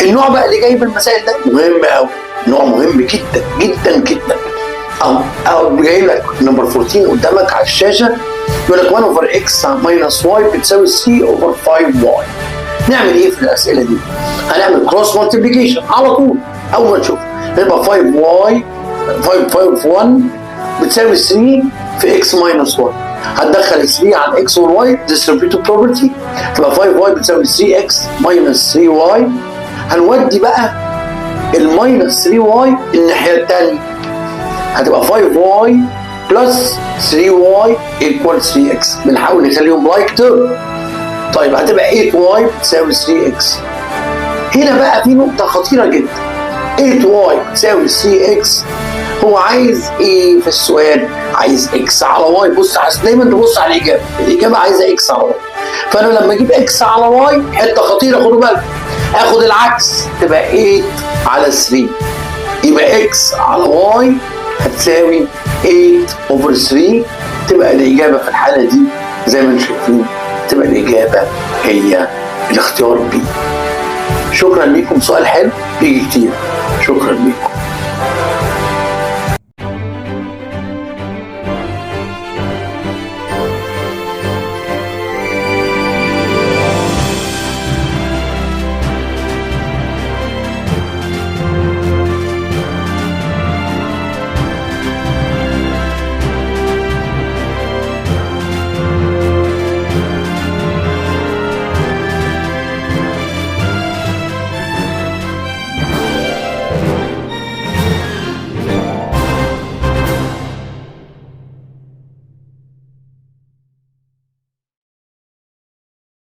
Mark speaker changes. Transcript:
Speaker 1: النوع بقى اللي جايب المسائل ده مهم قوي، نوع مهم جدا جدا جدا. او جاي لك نمبر 14 قدامك على الشاشه، يقول لك 1 اوفر اكس ماينس واي بتساوي 3 اوفر 5 واي. نعمل ايه في الاسئله دي؟ هنعمل كروس مالتيبليكيشن على طول. اول ما نشوف يبقى 5 واي 5 في 1 بتساوي 3 في اكس ماينس واي. هتدخل 3 عن اكس والواي ديستريبيوتيف بروبرتي، تبقى 5 واي بتساوي 3 اكس ماينس 3 واي. هنودي بقى الماينس 3 واي الناحيه الثانيه، هتبقى 5 واي بلس 3 واي ايكوال 3 اكس. بنحاول نخليهم لايك تيرم. طيب هتبقى 8 واي بتساوي 3 اكس. هنا بقى في نقطه خطيره جدا. 8 واي بتساوي 3 اكس، هو عايز ايه في السؤال؟ عايز اكس على واي. بص دايما تبص على الاجابه عايزه اكس على واي. فانا لما اجيب اكس على واي حته خطيره، خدوا بالكم، اخد العكس تبقى 8 على 3، يبقى اكس على واي هتساوي 8 اوفر 3. تبقى الاجابه في الحاله دي زي ما انتم شايفين، تبقى الاجابه هي الاختيار بي. شكرا لكم، سؤال حلو بيجي كتير. شكرا لكم.